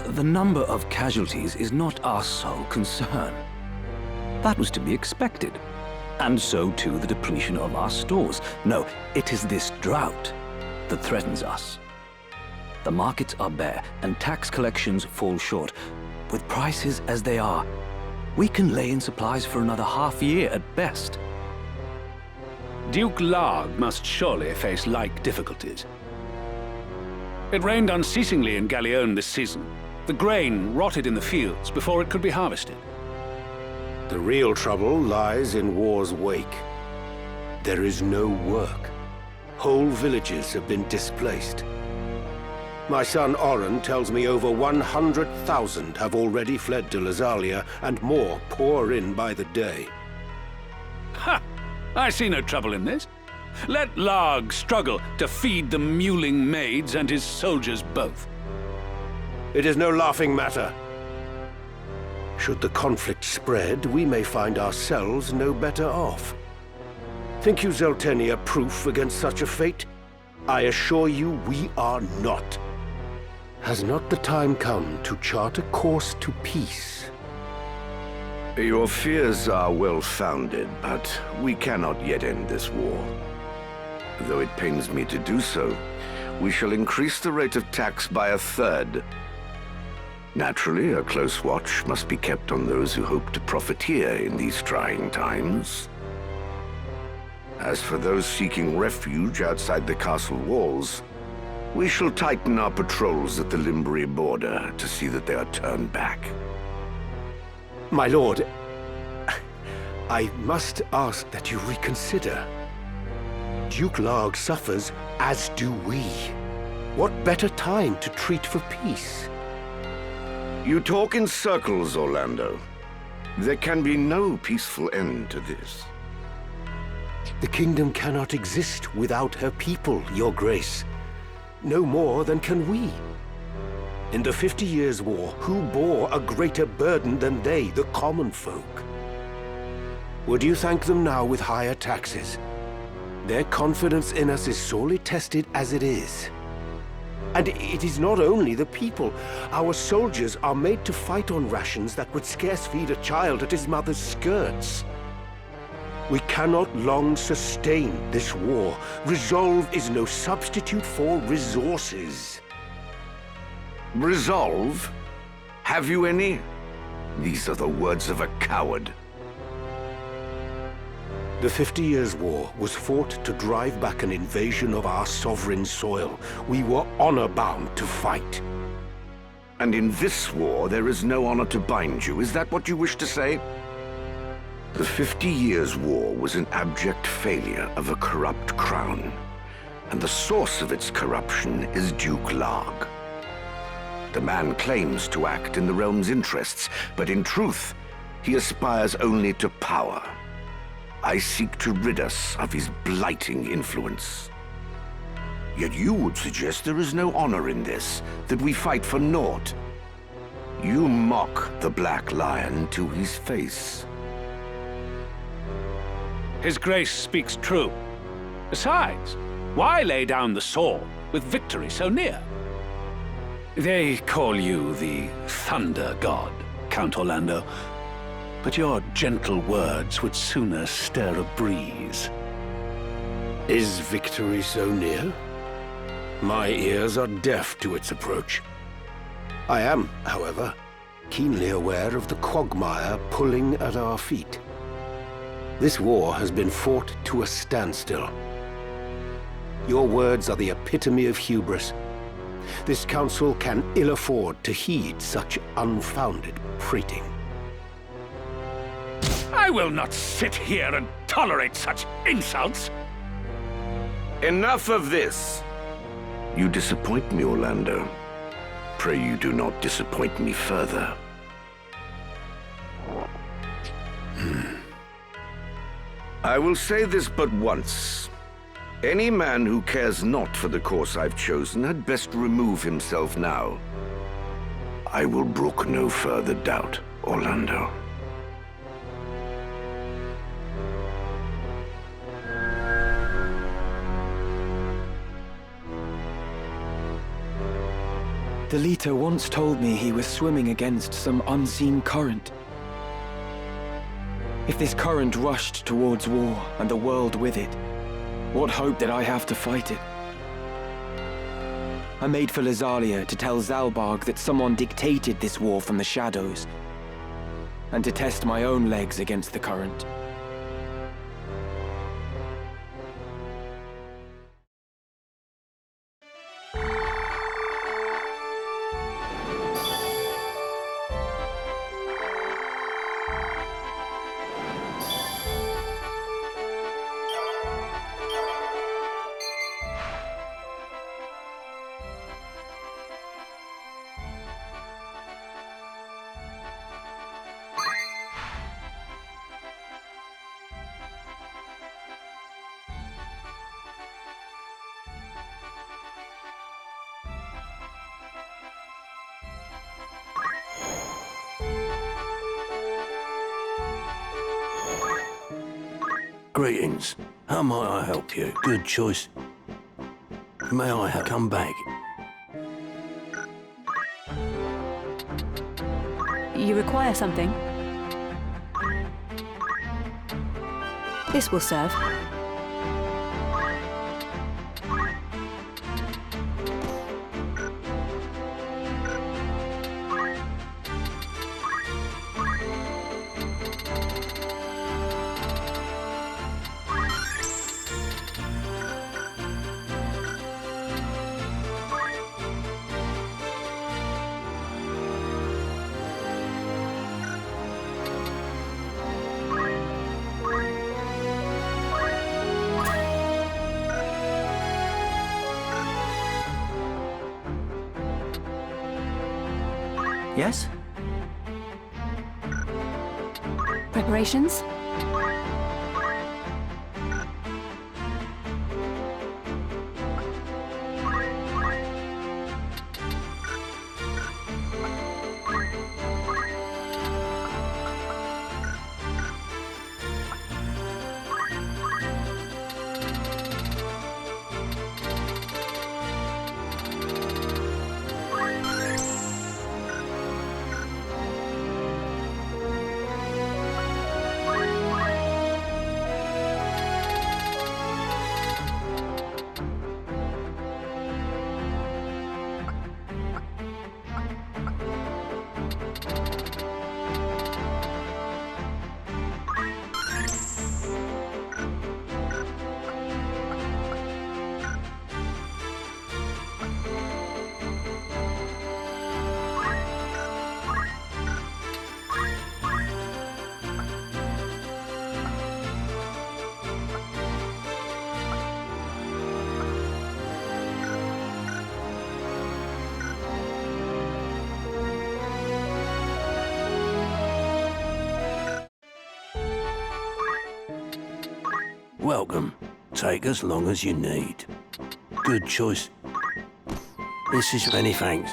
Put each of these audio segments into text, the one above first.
The number of casualties is not our sole concern. That was to be expected. And so too the depletion of our stores. No, it is this drought that threatens us. The markets are bare, and tax collections fall short. With prices as they are, we can lay in supplies for another half-year at best. Duke Larg must surely face like difficulties. It rained unceasingly in Galleon this season. The grain rotted in the fields before it could be harvested. The real trouble lies in war's wake. There is no work. Whole villages have been displaced. My son Oren tells me over 100,000 have already fled to Lazalia, and more pour in by the day. Ha! I see no trouble in this. Let Larg struggle to feed the mewling maids and his soldiers both. It is no laughing matter. Should the conflict spread, we may find ourselves no better off. Think you Zeltenia proof against such a fate? I assure you we are not. Has not the time come to chart a course to peace? Your fears are well-founded, but we cannot yet end this war. Though it pains me to do so, we shall increase the rate of tax by 1/3. Naturally, a close watch must be kept on those who hope to profiteer in these trying times. As for those seeking refuge outside the castle walls, we shall tighten our patrols at the Limbri border to see that they are turned back. My lord, I must ask that you reconsider. Duke Larg suffers, as do we. What better time to treat for peace? You talk in circles, Orlando. There can be no peaceful end to this. The kingdom cannot exist without her people, Your Grace. No more than can we. In the 50 Years' War, who bore a greater burden than they, the common folk? Would you thank them now with higher taxes? Their confidence in us is sorely tested as it is. And it is not only the people. Our soldiers are made to fight on rations that would scarce feed a child at his mother's skirts. We cannot long sustain this war. Resolve is no substitute for resources. Resolve? Have you any? These are the words of a coward. The 50 Years' War was fought to drive back an invasion of our sovereign soil. We were honor-bound to fight. And in this war, there is no honor to bind you. Is that what you wish to say? The 50 Years' War was an abject failure of a corrupt crown. And the source of its corruption is Duke Larg. The man claims to act in the realm's interests, but in truth, he aspires only to power. I seek to rid us of his blighting influence. Yet you would suggest there is no honor in this, that we fight for naught. You mock the Black Lion to his face. His Grace speaks true. Besides, why lay down the sword with victory so near? They call you the Thunder God, Count Orlando. But your gentle words would sooner stir a breeze. Is victory so near? My ears are deaf to its approach. I am, however, keenly aware of the quagmire pulling at our feet. This war has been fought to a standstill. Your words are the epitome of hubris. This council can ill afford to heed such unfounded prating. I will not sit here and tolerate such insults! Enough of this! You disappoint me, Orlando. Pray you do not disappoint me further. I will say this but once. Any man who cares not for the course I've chosen had best remove himself now. I will brook no further doubt, Orlando. Delita once told me he was swimming against some unseen current. If this current rushed towards war, and the world with it, what hope did I have to fight it? I made for Lazalia to tell Zalbarg that someone dictated this war from the shadows, and to test my own legs against the current. Greetings. How might I help you? Good choice. May I have come back? You require something? This will serve. Yes? Preparations? Welcome. Take as long as you need. Good choice. This is many thanks.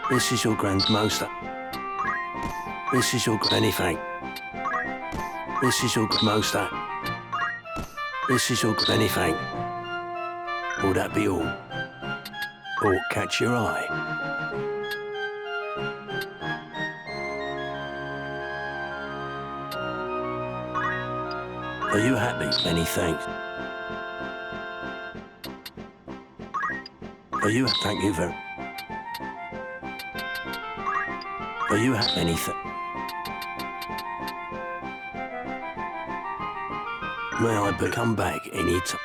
This is your grandmaster. This is your many thanks. This is your grandmaster. This is your many thanks. Will that be all? Or catch your eye? Are you happy? Many thanks. Are you? Thank you very. Are you happy? Many thanks. May I come back any time?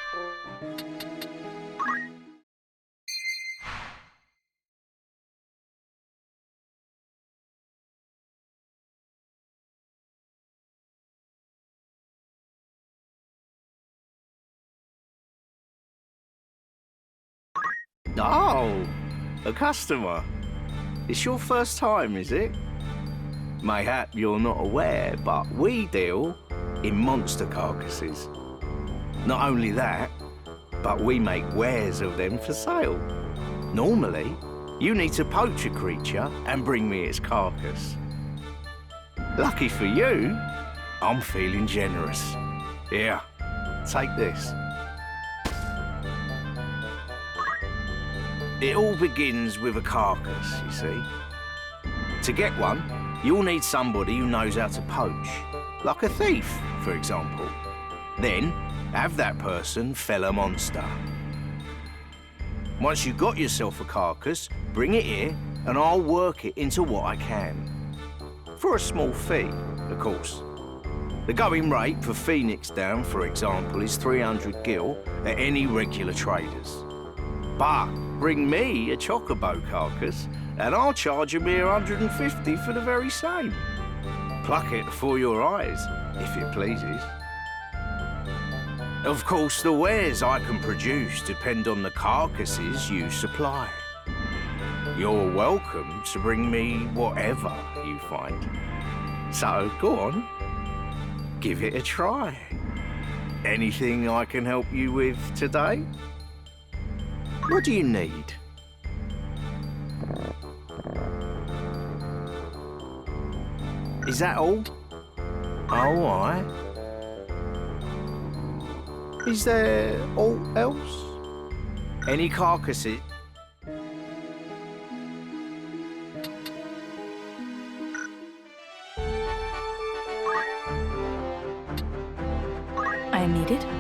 Oh, a customer. It's your first time, is it? Mayhap you're not aware, but we deal in monster carcasses. Not only that, but we make wares of them for sale. Normally, you need to poach a creature and bring me its carcass. Lucky for you, I'm feeling generous. Here, take this. It all begins with a carcass, you see. To get one, you'll need somebody who knows how to poach, like a thief, for example. Then, have that person fell a monster. Once you've got yourself a carcass, bring it here, and I'll work it into what I can. For a small fee, of course. The going rate for Phoenix down, for example, is 300 gil at any regular traders. But bring me a chocobo carcass, and I'll charge a mere 150 for the very same. Pluck it before your eyes, if it pleases. Of course, the wares I can produce depend on the carcasses you supply. You're welcome to bring me whatever you find. So, go on. Give it a try. Anything I can help you with today? What do you need? Is that all? Oh, aye. Is there aught else? Any carcasses? I am needed.